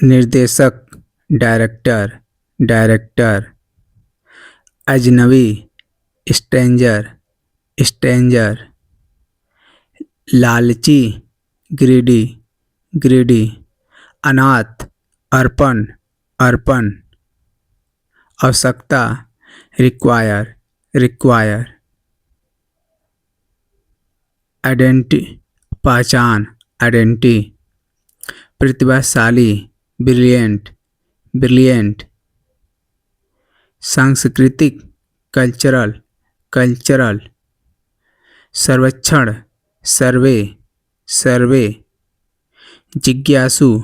निर्देशक, director, director. अजनबी, stranger, stranger. लालची, ग्रीडी, ग्रीडी। अनाथ, अर्पण, अर्पण। आवश्यकता, रिक्वायर, रिक्वायर। आइडेंटिटी, पहचान, आइडेंटिटी। प्रतिभाशाली, ब्रिलियंट, ब्रिलियंट। सांस्कृतिक, कल्चरल, कल्चरल। सर्वेक्षण, सर्वे, सर्वे। जिज्ञासु,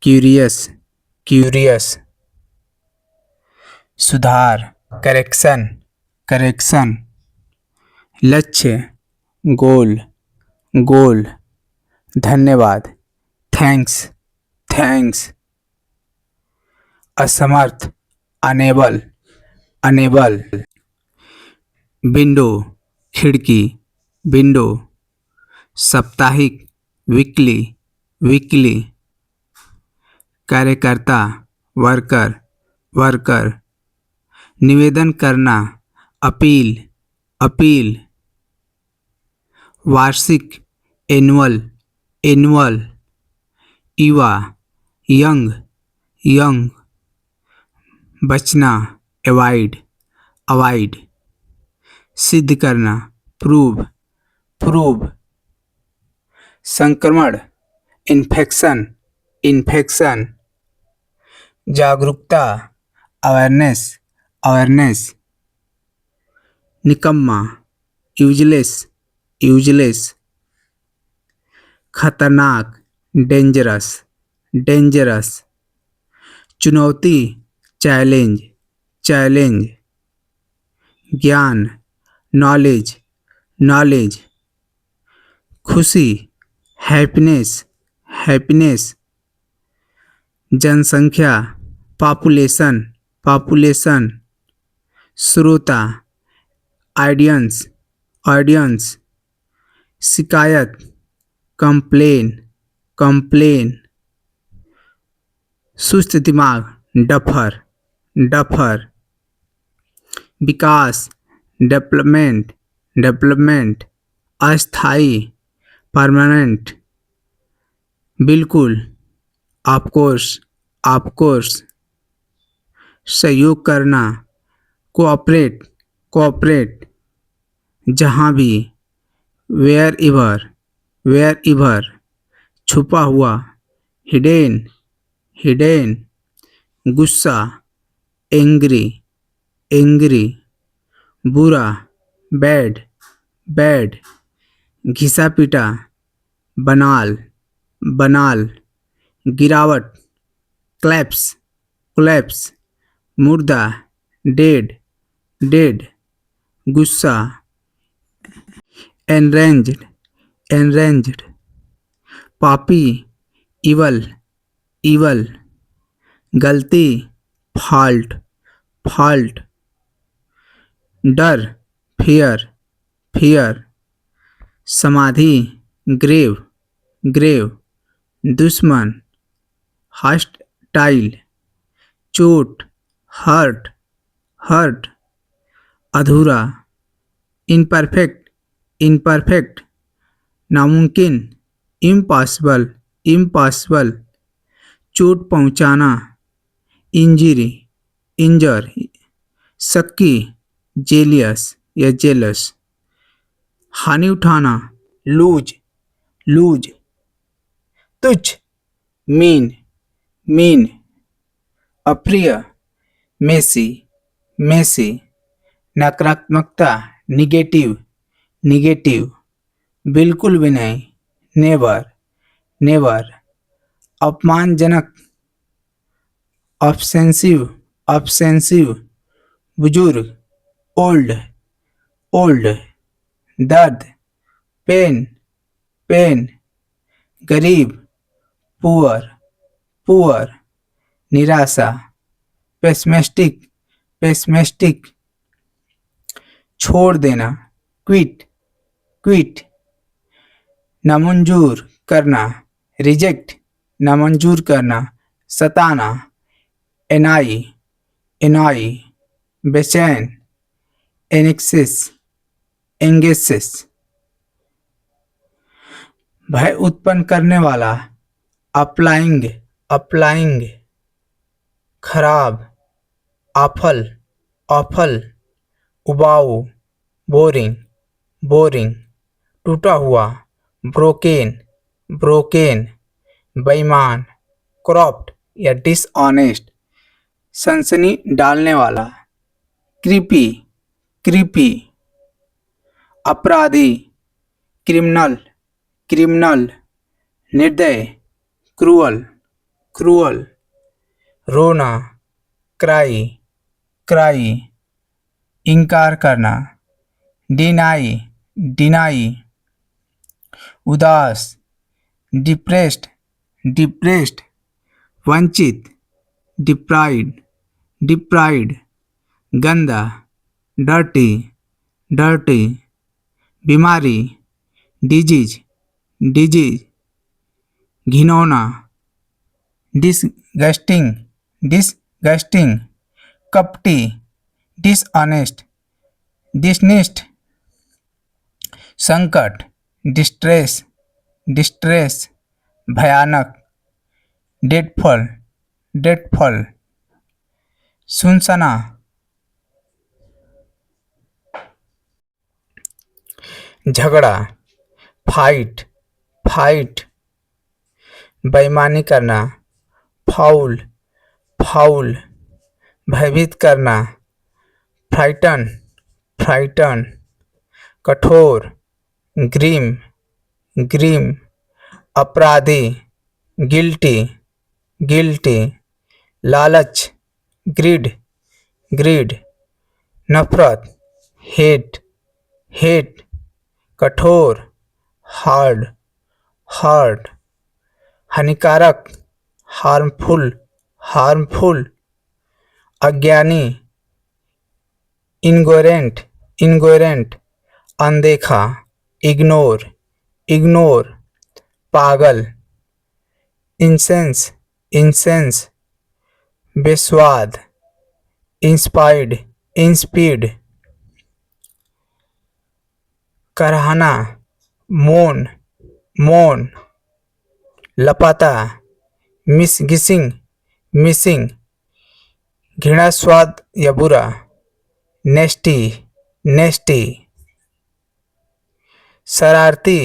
क्यूरियस, क्यूरियस। सुधार, करेक्शन, करेक्शन। लक्ष्य, गोल, गोल। धन्यवाद, थैंक्स, थैंक्स। असमर्थ, अनेबल, अनेबल। विंडो, खिड़की, विंडो। साप्ताहिक, वीकली, वीकली। कार्यकर्ता, वर्कर, वर्कर। निवेदन करना, अपील, अपील। वार्षिक, एनुअल, एनुअल। युवा, यंग, यंग। बचना, अवॉइड, अवॉइड। सिद्ध करना, प्रूव, प्रूव। संक्रमण, इन्फेक्शन, इन्फेक्शन। जागरूकता, अवेयरनेस, अवेयरनेस। निकम्मा, यूजलेस, यूजलेस। खतरनाक, डेंजरस, डेंजरस। चुनौती, चैलेंज, चैलेंज। ज्ञान, नॉलेज, नॉलेज। खुशी, हैप्पीनेस, हैप्पीनेस। जनसंख्या, पॉपुलेशन, पॉपुलेशन। श्रोता, ऑडियंस, ऑडियंस। शिकायत, कंप्लेन, कंप्लेन। सुस्त दिमाग, डफर, डफर। विकास, डेवलपमेंट, डेवलपमेंट। अस्थाई, परमानेंट। बिल्कुल, ऑफकोर्स, ऑफकोर्स। सहयोग करना, कोऑपरेट, कोऑपरेट। जहाँ भी, वेयर एवर, वेयर एवर। छुपा हुआ, हिडेन, हिडेन। गुस्सा, एंग्री, एंग्री। बुरा, बैड, बैड। घिसा पिटा, बनाल, बनाल। गिरावट, क्लैप्स, क्लैप्स। मुर्दा, डेड, डेड। गुस्सा, एनरेंज्ड, एनरेंज्ड। पापी, इवल, इवल। गलती, फॉल्ट, फॉल्ट। डर, फियर, फियर। समाधि, ग्रेव, ग्रेव। दुश्मन, हॉस्टाइल। चोट, हर्ट, हर्ट। अधूरा, इम्परफेक्ट, इम्परफेक्ट। नामुमकिन, इम्पॉसिबल, इम्पॉसिबल। चोट पहुंचाना, इंजरी, इंजर। शक्की, जेलियस या जेलस। हानि उठाना, लूज, लूज। तुच्छ, मीन, मीन। अप्रिय, मेसी, मेसी। नकारात्मकता, निगेटिव, निगेटिव। बिल्कुल भी नहीं, नेवर, नेवर। अपमानजनक, ऑफेंसिव, ऑफेंसिव। बुजुर्ग, ओल्ड, ओल्ड। दर्द, पेन, पेन। गरीब, पुअर, पुअर। निराशा, पेसिमिस्टिक, पेसिमिस्टिक। छोड़ देना, क्विट, क्विट। नामंजूर करना, रिजेक्ट, नामंजूर करना, सताना, एनाई, एनॉय, बेचैन, एनेक्सिस, एंगेसिस। भय उत्पन्न करने वाला, अप्लाइंग, अप्लाइंग, खराब, आफल, ऑफल, उबाऊ, बोरिंग, बोरिंग, टूटा हुआ, ब्रोकेन, ब्रोकेन, बेईमान, करप्ट या डिसऑनेस्ट, सनसनी डालने वाला, क्रीपी, क्रीपी, अपराधी, क्रिमिनल, क्रिमिनल, निर्दय, क्रूअल, क्रूअल, रोना, क्राई, क्राई, इनकार करना, डिनाई, डिनाई, उदास, डिप्रेस्ड, डिप्रेस्ड, वंचित, डिप्राइड, डिप्राइड, गंदा, डर्टी, डर्टी, बीमारी, डिजीज, डिजीज, घिनौना, डिसगस्टिंग, डिसगस्टिंग, कपटी, डिसऑनेस्ट, डिसनिस्ट, संकट, डिस्ट्रेस, डिस्ट्रेस, भयानक, डेडफॉल, डेडफॉल, सुनसना, झगड़ा, फाइट, फाइट, बेईमानी करना, फाउल, फाउल, भयभीत करना, फ्राइटन, फ्राइटन, कठोर, ग्रीम, ग्रीम, अपराधी, गिल्टी, गिल्टी, लालच, ग्रीड, ग्रीड, नफरत, हेट, हेट, कठोर, हार्ड, हार्ड, हानिकारक, हार्मफुल, हार्मफुल, अज्ञानी, इनगोरेंट, इनगोरेंट, अनदेखा, इग्नोर, इग्नोर, पागल, इंसेंस, इंसेंस, बेस्वाद, इंस्पायर्ड, इंस्पीड, कराहना, मोन, मोन, लपाता, मिसगिसिंग, मिसिंग, घृणा स्वाद या बुरा, नेस्टी, नेस्टी, शरारती,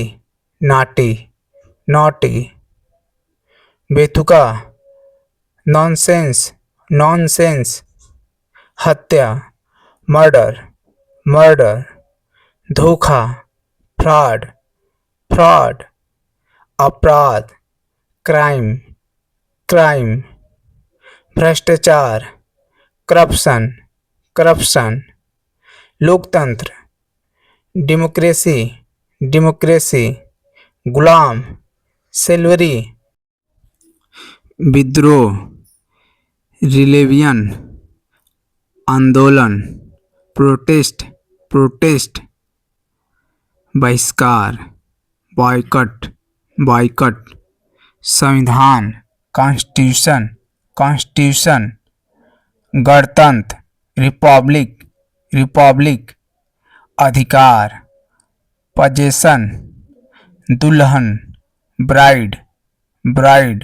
नाटी, नॉटी, बेतुका, नॉनसेंस, नॉनसेंस, हत्या, मर्डर, मर्डर, धोखा, फ्रॉड, फ्रॉड, अपराध, क्राइम, क्राइम, भ्रष्टाचार, करप्शन, करप्शन, लोकतंत्र, डेमोक्रेसी, डेमोक्रेसी, गुलाम, सेल्वरी, विद्रोह, रिलेवियन, आंदोलन, प्रोटेस्ट, प्रोटेस्ट, बहिष्कार, बॉयकट, बॉयकट, संविधान, कॉन्स्टिट्यूशन, कॉन्स्टिट्यूशन, गणतंत्र, रिपब्लिक, रिपब्लिक, अधिकार, पजेशन, दुल्हन, ब्राइड, ब्राइड,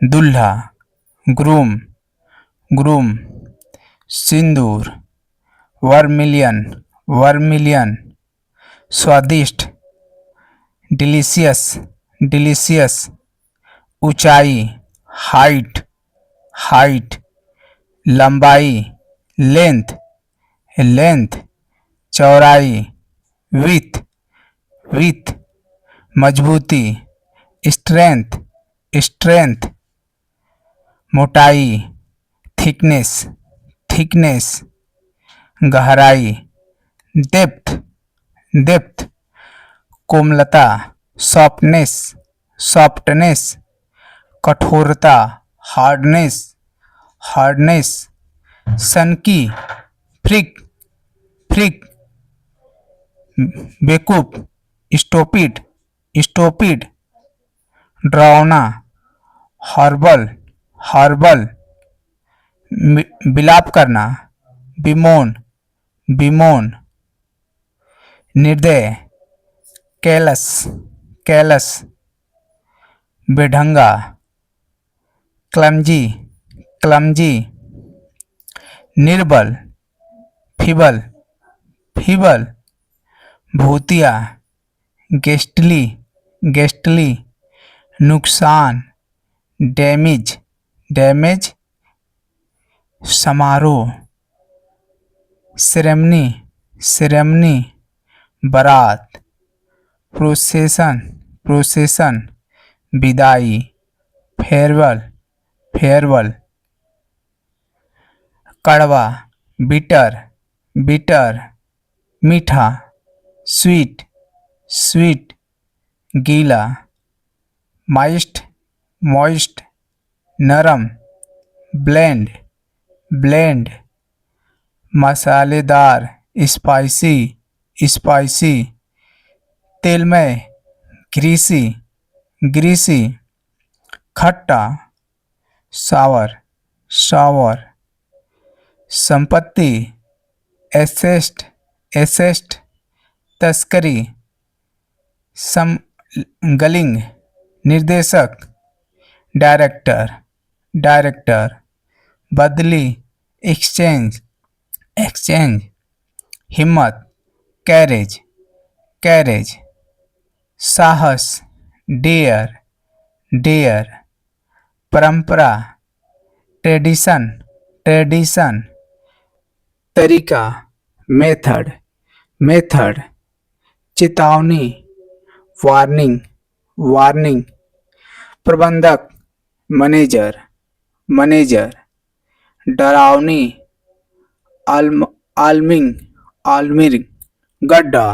दुल्हा, ग्रूम, ग्रूम, सिंदूर, वर्मिलियन, वर्मिलियन, स्वादिष्ट, डिलीशियस, डिलीशियस, ऊंचाई, हाइट, हाइट, लंबाई, लेंथ, लेंथ, चौड़ाई, विथ, विथ, मजबूती, स्ट्रेंथ, स्ट्रेंथ, मोटाई, थिकनेस, थिकनेस, गहराई, डेप्थ, डेप्थ, कोमलता, सॉफ्टनेस, सॉफ्टनेस, कठोरता, हार्डनेस, हार्डनेस, सनकी, फ्रिक, फ्रिक, बेकूफ, स्टूपिड, स्टूपिड, डरावना, हॉर्बल, हर्बल, विलाप करना, बिमोन, बिमोन, निर्दय, कैलस, कैलस, बेढंगा, क्लमजी, क्लमजी, निर्बल, फीबल, फीबल, भूतिया, गेस्टली, गेस्टली, नुकसान, डैमेज, डैमेज, समारोह, सेरेमनी, सेरेमनी, बारात, प्रोसेशन, प्रोसेशन, विदाई, फेयरवेल, फेयरवेल, कड़वा, बिटर, बिटर, मीठा, स्वीट, स्वीट, गीला, मॉइस्ट, मॉइस्ट, नरम, ब्लेंड, ब्लेंड, मसालेदार, स्पाइसी, स्पाइसी, तेलमय, ग्रीसी, ग्रीसी, खट्टा, सावर, सावर, संपत्ति, एसेस्ट, एसेस्ट, तस्करी, समगलिंग, निर्देशक, डायरेक्टर, डायरेक्टर, बदली, एक्सचेंज, एक्सचेंज, हिम्मत, कैरेज, कैरेज, साहस, डेयर, डेयर, परंपरा, ट्रेडिशन, ट्रेडिशन, तरीका, मेथड, मेथड, चेतावनी, वार्निंग, वार्निंग, प्रबंधक, मैनेजर, मैनेजर, डरावनी, आलमिंग, आलमिंग, गड्ढा,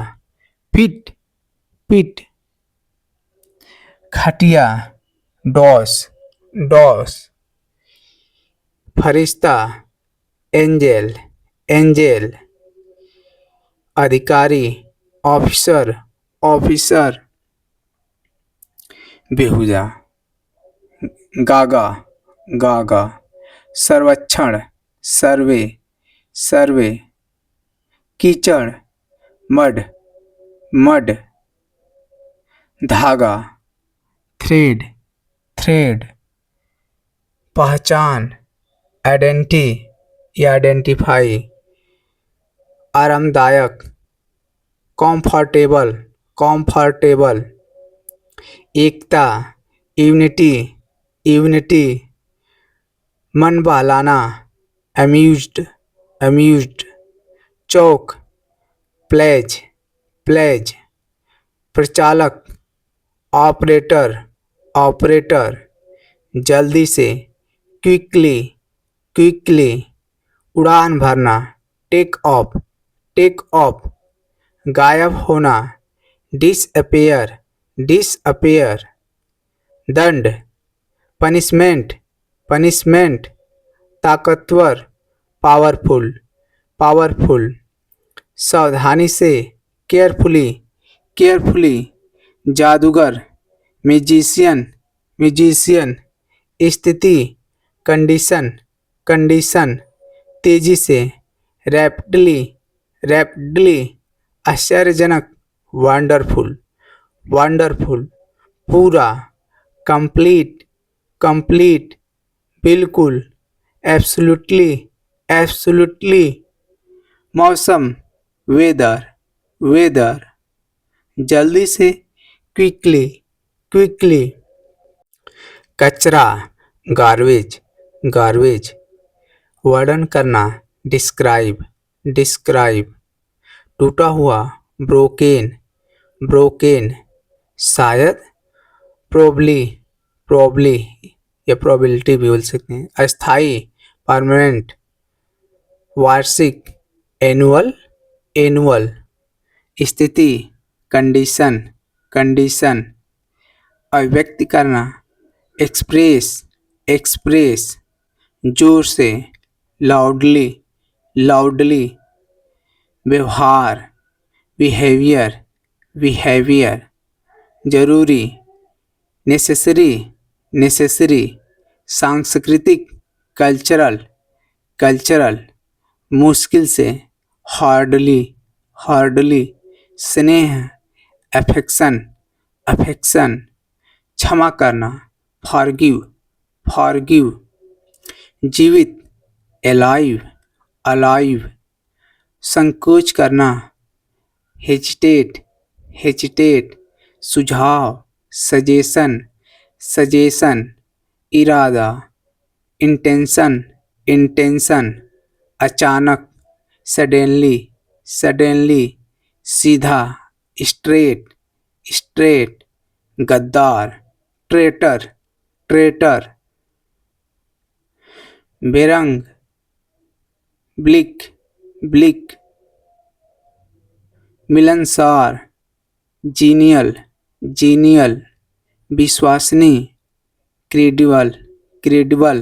पिट, पिट, खटिया, डॉस, डॉस, फरिश्ता, एंजेल, एंजेल, अधिकारी, ऑफिसर, ऑफिसर, बेहुदा, गागा, गागा, सर्वेक्षण, सर्वे, सर्वे, कीचड़, मड, मड, धागा, थ्रेड, थ्रेड, पहचान, आइडेंटिटी या आइडेंटिफाई, आरामदायक, कंफर्टेबल, कंफर्टेबल, एकता, यूनिटी, यूनिटी, मन बहलाना, अम्यूज्ड, अम्यूज्ड, चौक, प्लेज, प्लेज, प्रचालक, ऑपरेटर, ऑपरेटर, जल्दी से, क्विकली, क्विकली, उड़ान भरना, टेक ऑफ, टेक ऑफ, गायब होना, डिसअपेयर, डिसअपेयर, दंड, पनिशमेंट, पनिशमेंट, ताकतवर, पावरफुल, पावरफुल, सावधानी से, केयरफुली, केयरफुली, जादूगर, म्यूजिशियन, म्यूजिशियन, स्थिति, कंडीशन, कंडीशन, तेजी से, रैपिडली, रैपिडली, आश्चर्यजनक, वंडरफुल, वंडरफुल, पूरा, कंप्लीट, कंप्लीट, बिल्कुल, एब्सोल्युटली, एब्सोल्युटली, मौसम, वेदर, वेदर, जल्दी से, क्विकली, क्विकली, कचरा, गार्बेज, गार्बेज, वर्णन करना, डिस्क्राइब, डिस्क्राइब, टूटा हुआ, ब्रोकेन, ब्रोकेन, शायद, प्रोबली, प्रोबली या प्रोबेबिलिटी भी बोल सकते हैं, अस्थाई, परमानेंट, वार्षिक, एनुअल, एनुअल, स्थिति, कंडीशन, कंडीशन, अभिव्यक्ति करना, एक्सप्रेस, एक्सप्रेस, जोर से, लाउडली, लाउडली, व्यवहार, बिहेवियर, बिहेवियर, जरूरी, नेसेसरी, नेसेसरी, सांस्कृतिक, कल्चरल, कल्चरल, मुश्किल से, हार्डली, हार्डली, स्नेह, अफेक्शन, अफेक्शन, क्षमा करना, फॉरगिव, फॉरगिव, जीवित, अलाइव, अलाइव, संकोच करना, हेजिटेट, हेजिटेट, सुझाव, सजेशन, सजेशन, इरादा, इंटेंशन, इंटेंशन, अचानक, सडनली, सडनली, सीधा, स्ट्रेट, स्ट्रेट, गद्दार, ट्रेटर, ट्रेटर, बेरंग, ब्लिक, ब्लिक, मिलनसार, जीनियल, जीनियल, विश्वसनीय, क्रेडिबल, क्रेडिबल,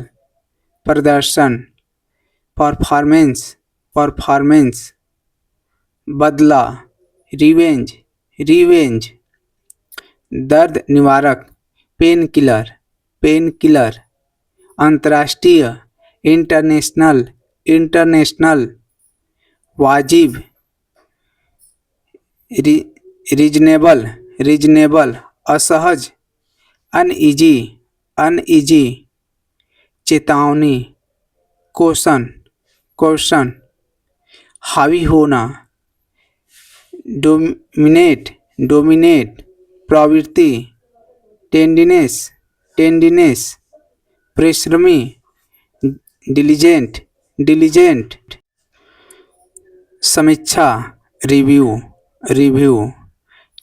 प्रदर्शन, परफॉर्मेंस, परफॉर्मेंस, बदला, रिवेंज, रिवेंज, दर्द निवारक, पेन किलर, पेन किलर, अंतर्राष्ट्रीय, इंटरनेशनल, इंटरनेशनल, वाजिब, रीजनेबल, रीजनेबल, असहज, अनइजी, अनइजी, चेतावनी, क्वेश्चन, क्वेश्चन, हावी होना, डोमिनेट, डोमिनेट, प्रवृत्ति, टेंडिनेस, टेंडिनेस, परिश्रमी, डिलीजेंट, डिलीजेंट, समीक्षा, रिव्यू, रिव्यू,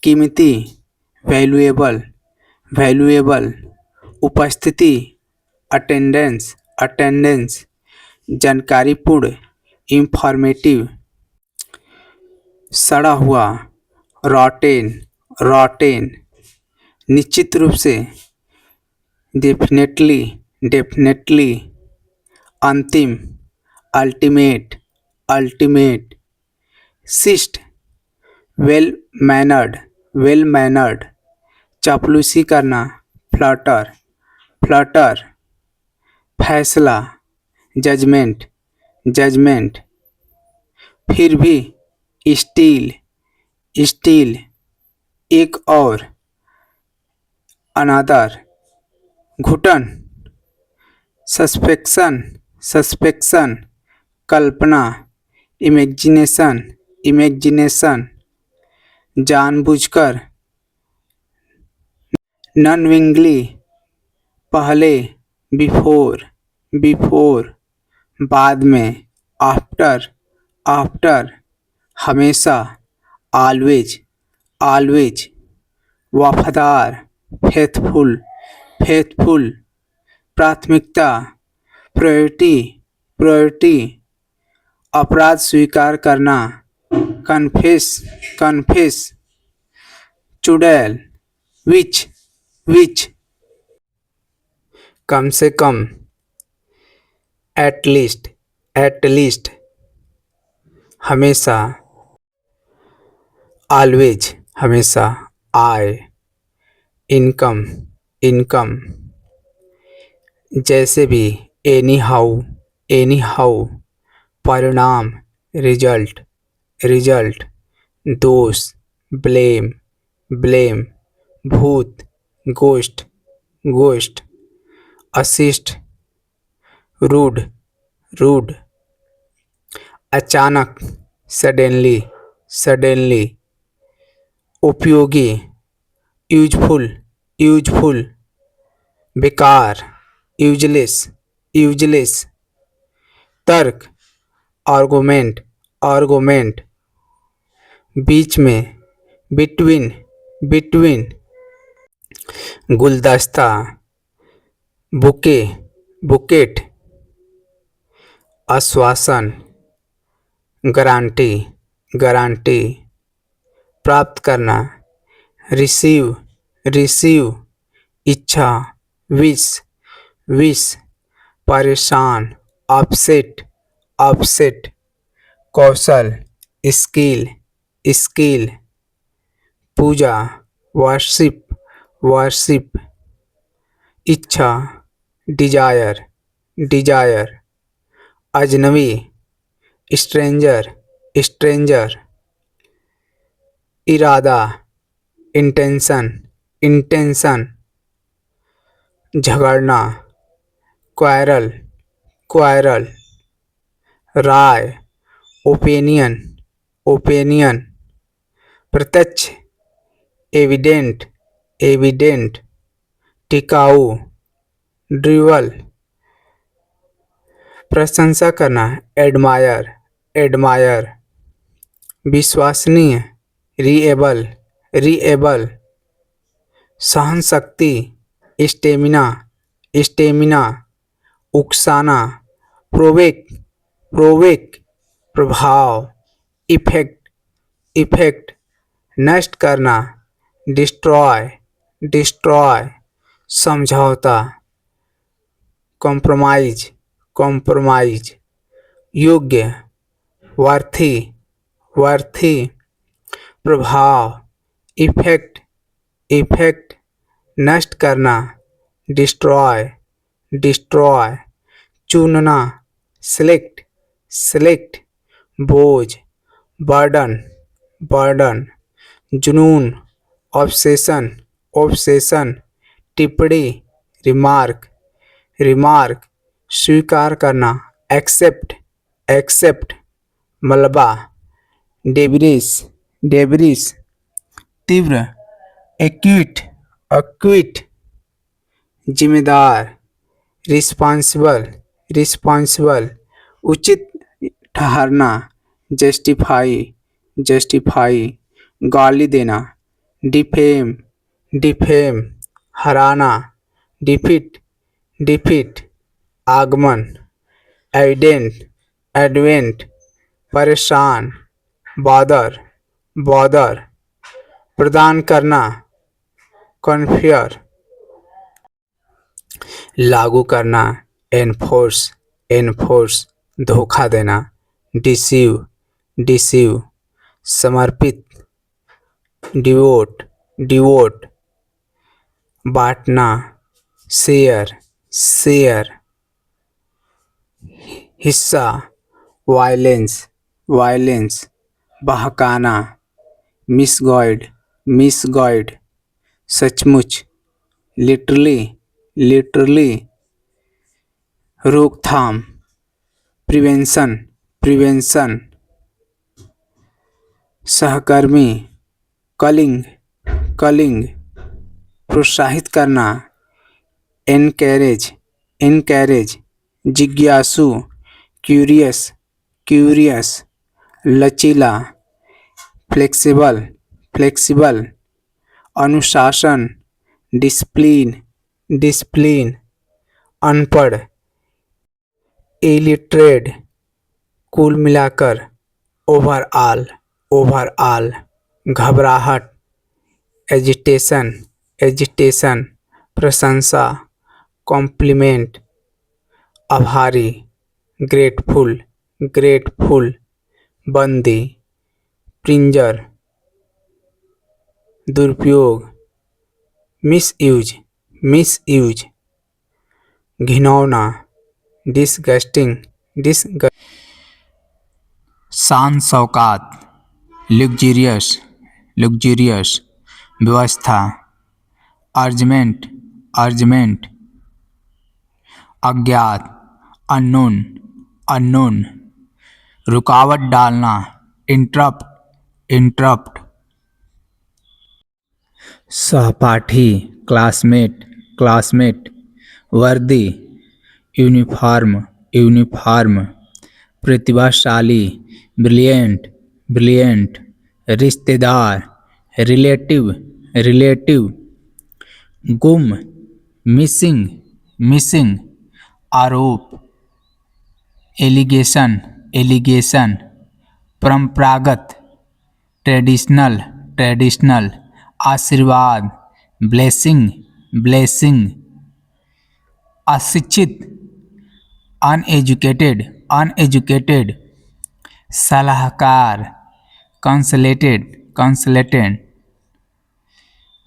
कीमती, वैल्यूएबल, वैल्यूएबल, उपस्थिति, अटेंडेंस, अटेंडेंस, जानकारीपूर्ण, इंफॉर्मेटिव, सड़ा हुआ, रॉटेन, रॉटेन, निश्चित रूप से, डेफिनेटली, डेफिनेटली, अंतिम, अल्टीमेट, अल्टीमेट, शिष्ट, वेल मैनर्ड, वेल मैनर्ड, चापलूसी करना, फ्लटर, फ्लटर, फैसला, जजमेंट, जजमेंट, फिर भी, स्टील, स्टील, एक और, अनादर, घुटन, सस्पेक्शन, सस्पेक्शन, कल्पना, इमेजिनेशन, इमेजिनेशन, जानबूझकर, नॉनविंगली, पहले, बिफोर, बिफोर, बाद में, आफ्टर, आफ्टर, हमेशा, ऑलवेज, ऑलवेज, वफादार, फेथफुल, फेथफुल, प्राथमिकता, प्रायोरिटी, प्रायोरिटी, अपराध स्वीकार करना, कन्फेस, कन्फेस, चुड़ैल, विच, विच, कम से कम, एटलीस्ट, एटलीस्ट, हमेशा, ऑलवेज, हमेशा, आय, इनकम, इनकम, जैसे भी, एनी हाउ, एनी हाउ, परिणाम, रिजल्ट, रिजल्ट, दोष, ब्लेम, ब्लेम, भूत, गोस्ट, गोस्ट, असिस्ट, रूड, रूड, अचानक, सडनली, सडनली, उपयोगी, यूजफुल, यूजफुल, बेकार, यूजलेस, यूजलेस, तर्क, आर्गुमेंट, आर्गुमेंट, बीच में, बिटवीन, बिटवीन, गुलदस्ता, बुके, बुकेट, आश्वासन, गारंटी, गारंटी, प्राप्त करना, रिसीव, रिसीव, इच्छा, विश, विश, परेशान, अपसेट, अपसेट, कौशल, स्किल, स्किल, पूजा, वर्शिप, वर्शिप, इच्छा, डिजायर, डिजायर। अजनबी, स्ट्रेंजर, स्ट्रेंजर। इरादा, इंटेंशन, इंटेंशन। झगड़ना, क्वायरल, क्वायरल। राय, ओपिनियन, ओपिनियन। प्रत्यक्ष, एविडेंट, एविडेंट। टिकाऊ, ड्यूअल। प्रशंसा करना, एडमायर, एडमायर। विश्वसनीय, रीएबल, रीएबल। सहन शक्ति, स्टेमिना, स्टेमिना। उकसाना, प्रोवेक, प्रोवेक। प्रभाव, इफेक्ट, इफेक्ट। नष्ट करना, डिस्ट्रॉय, डिस्ट्रॉय। समझौता, कॉम्प्रोमाइज, कॉम्प्रोमाइज। योग्य, वर्थी, वर्थी। प्रभाव, इफेक्ट, इफेक्ट। नष्ट करना, डिस्ट्रॉय, डिस्ट्रॉय। चुनना, सेलेक्ट, सेलेक्ट। बोझ, बर्डन, बर्डन। जुनून, ऑब्सेशन, ऑब्सेशन। टिप्पणी, रिमार्क, रिमार्क। स्वीकार करना, एक्सेप्ट, एक्सेप्ट। मलबा, डेब्रिस, डेब्रिस। तीव्र, एक्यूट, एक्यूट। जिम्मेदार, रिस्पॉन्सिबल, रिस्पॉन्सिबल। उचित ठहरना, जस्टिफाई, जस्टिफाई। गाली देना, डिफेम, डिफेम। हराना, डिफीट, डिफीट। आगमन, एविडेंट, एडवेंट। परेशान, बॉदर, बॉदर। प्रदान करना, कन्फियर। लागू करना, एनफोर्स, एनफोर्स। धोखा देना, डिसीव, डिसीव। समर्पित, डिवोट, डिवोट। बांटना, शेयर, शेयर। हिस्सा, वायलेंस, वायलेंस। बहकाना, मिसगाइड, मिसगाइड। सचमुच, लिटरली, लिटरली। रोकथाम, प्रिवेंशन, प्रिवेंशन। सहकर्मी, कलिंग, कलिंग। प्रोत्साहित करना, एनकरेज, एनकरेज। जिज्ञासु, क्यूरियस, क्यूरियस। लचीला, फ्लेक्सिबल, फ्लेक्सिबल। अनुशासन, डिसिप्लिन, डिसिप्लिन। अनपढ़, इलिटरेट। कुल मिलाकर, ओवरऑल, ओवरऑल। घबराहट, एजिटेशन, एजिटेशन। प्रशंसा, कॉम्प्लीमेंट। आभारी, ग्रेटफुल, ग्रेटफुल। बंदी, प्रिंजर। दुरुपयोग, मिसयूज, मिसयूज। घिनौना, डिसगस्टिंग, डिसगस्ट। शान शौकात, लग्जरियस, लग्जरियस। व्यवस्था, अर्जमेंट, अर्जमेंट। अज्ञात, अननोन, अननोन। रुकावट डालना, इंटरप्ट, इंटरप्ट। सहपाठी, क्लासमेट, क्लासमेट। वर्दी, यूनिफॉर्म, यूनिफॉर्म। प्रतिभाशाली, ब्रिलियंट, ब्रिलियंट। रिश्तेदार, रिलेटिव, रिलेटिव। गुम, मिसिंग, मिसिंग। आरोप, एलिगेशन, एलिगेशन। परंपरागत, ट्रेडिशनल, ट्रेडिशनल। आशीर्वाद, ब्लेसिंग, ब्लेसिंग। अशिक्षित, अनएजुकेटेड, अनएजुकेटेड। सलाहकार, कंसल्टेंट, कंसल्टेंट।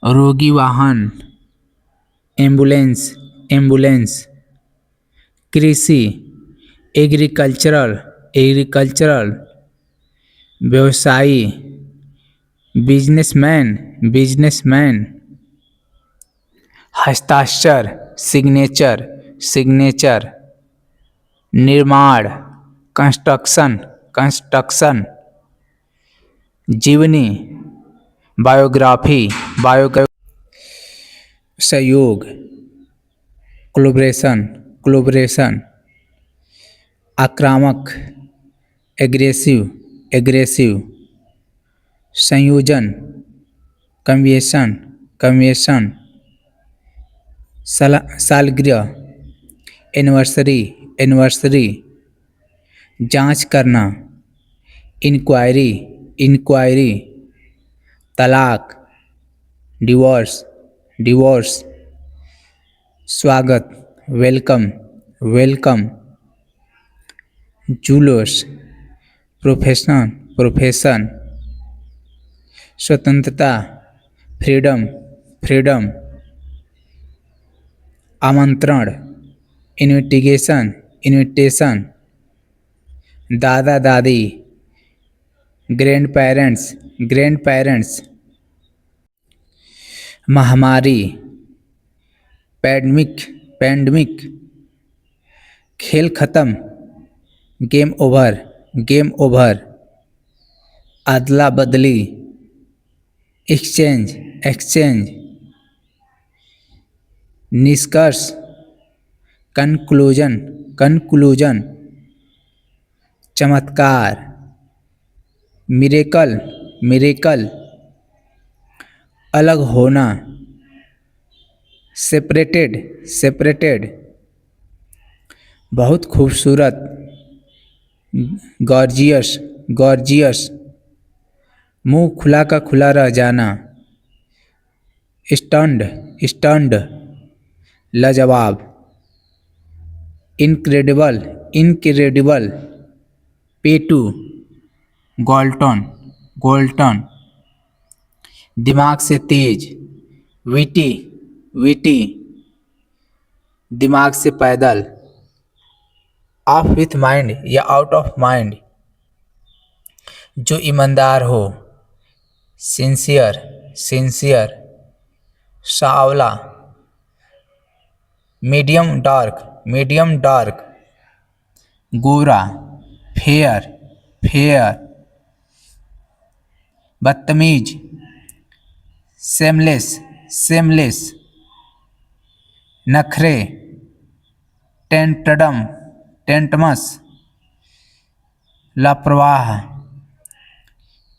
रोगी वाहन, एम्बुलेंस, एम्बुलेंस। कृषि, एग्रीकल्चरल, व्यवसायी, बिजनेसमैन, हस्ताक्षर, सिग्नेचर, निर्माण, कंस्ट्रक्शन, जीवनी, बायोग्राफी, सहयोग, कोलैबोरेशन, आक्रामक, एग्रेसिव, संयोजन, कन्वेंशन, सालगिरह, एनिवर्सरी, जांच करना, इंक्वायरी, तलाक, डिवोर्स, स्वागत, वेलकम, जुलूस, प्रोफेशन, स्वतंत्रता, फ्रीडम, आमंत्रण, इनविटेशन, दादा दादी, ग्रैंडपेरेंट्स, महामारी, पैंडमिक, खेल खत्म, गेम ओवर, अदला बदली, एक्सचेंज, निष्कर्ष, कंक्लूजन, चमत्कार, मिरेकल, अलग होना, सेपरेटेड, बहुत खूबसूरत, गॉर्जियस, मुंह खुला का खुला रह जाना, स्टन्ड, लाजवाब, इनक्रेडिबल, पेटू, गोल्टन, दिमाग से तेज, विटी, दिमाग से पैदल, ऑफ विथ माइंड या आउट ऑफ माइंड, जो ईमानदार हो, सिंसियर, सांवला, मीडियम डार्क, गोरा, फेयर, बदतमीज, सेमलेस, नखरे, टेंटमस, लापरवाह,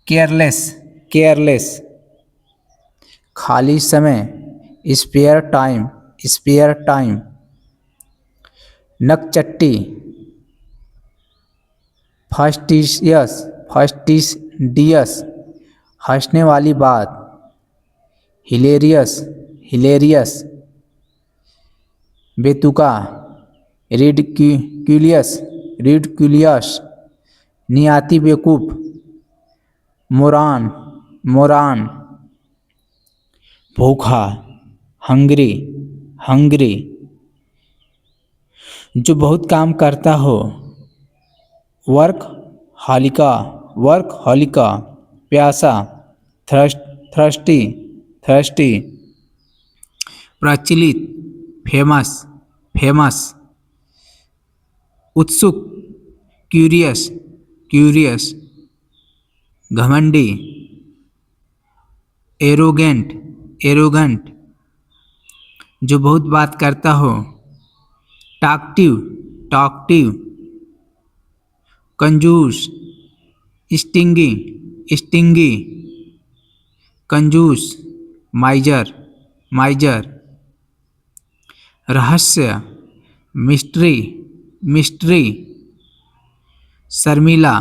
केयरलेस, खाली समय, स्पेयर टाइम, नकचट्टी, फास्टिडियस, हंसने वाली बात, हिलेरियस, बेतुका, रिडिक्यूलियस, नियाती बेवकूफ, मोरान, भूखा, हंग्री, जो बहुत काम करता हो, वर्क हॉलिका, प्यासा, थर्स्टी, प्रचलित, फेमस, उत्सुक, क्यूरियस, घमंडी, एरोगेंट, जो बहुत बात करता हो, टॉकटिव, कंजूस, स्टिंगी, कंजूस, माइजर, रहस्य, मिस्ट्री, शर्मिला,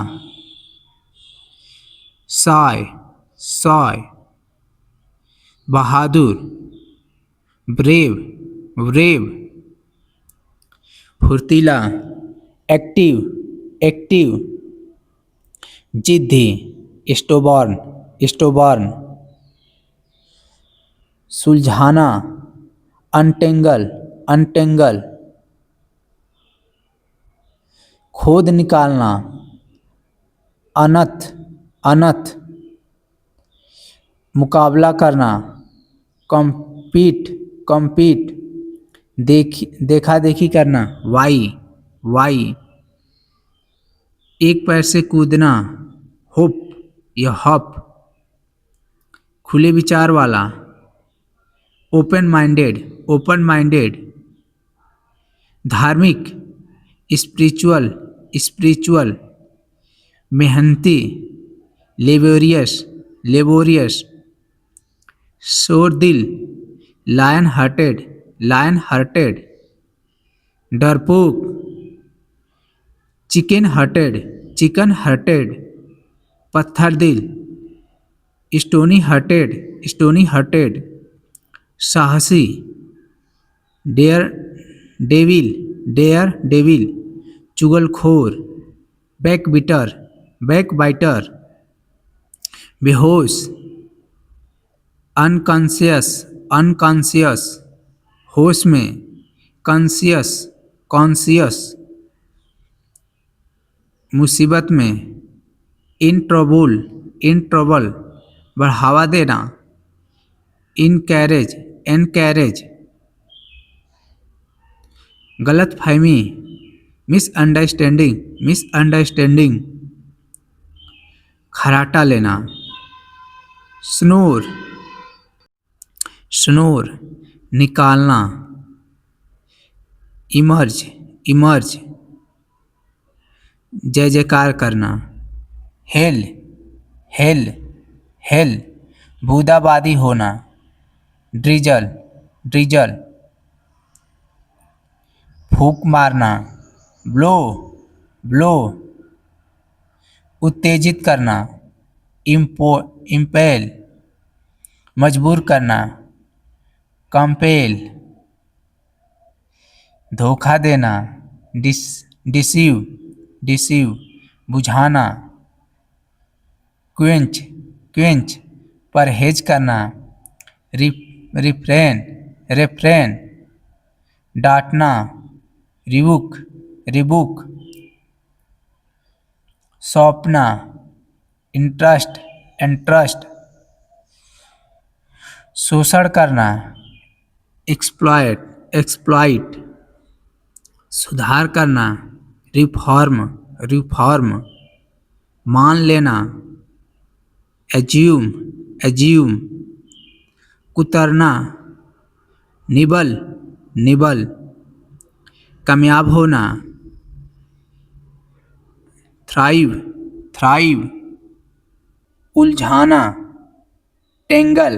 सॉय, बहादुर, ब्रेव, फुर्तीला, एक्टिव, जिद्दी, स्टोबॉर्न, सुलझाना, अनटेंगल, खोद निकालना, अनथ, अनथ। मुकाबला करना, कॉम्पीट, कॉम्पीट। देखा देखी करना, वाई, वाई। एक पैर से कूदना, हुप या हॉप। खुले विचार वाला, ओपन माइंडेड, ओपन माइंडेड। धार्मिक, स्पिरिचुअल, स्पिरिचुअल। मेहनती, लेबोरियस, लेबोरियस। शोरदिल, लायन हार्टेड, लायन हार्टेड। डरपोक, चिकन हार्टेड, चिकन हार्टेड। पत्थर दिल, स्टोनी हार्टेड, स्टोनी हार्टेड। साहसी, डेयर डेविल, डेयर डेविल। चुगलखोर, बैक बिटर, बैक बाइटर। बेहोश, अनकॉन्शियस, अनकॉन्शियस। होश में, कॉन्शियस, कॉन्शियस। मुसीबत में, इन ट्रबल, इन ट्रबल। बढ़ावा देना, इनकैरेज, एनकैरेज। गलत फहमी, मिसअंडरस्टैंडिंग, मिसअंडरस्टैंडिंग। खराटा लेना, स्नोर, स्नोर। निकालना, इमर्ज, इमर्ज। जय जयकार करना, हेल, हेल, हेल। बूंदाबांदी होना, ड्रिजल, ड्रिजल। फूंक मारना, ब्लो, ब्लो। उत्तेजित करना, इम्पेल। मजबूर करना, कंपेल। धोखा देना, डिसीव, डिसीव। बुझाना, क्वेंच, क्वेंच। परहेज करना, रिफ्रेन, रेफ्रेन। डांटना, रिबुक, रिबुक। सौंपना, इंटरेस्ट, इंटरेस्ट। शोषण करना, एक्सप्लॉयट, एक्सप्लॉइट। सुधार करना, रिफॉर्म, रिफॉर्म। मान लेना, एज्यूम, एज्यूम। कुतरना, निबल, निबल। कामयाब होना, थ्राइव, थ्राइव। उलझाना, टेंगल,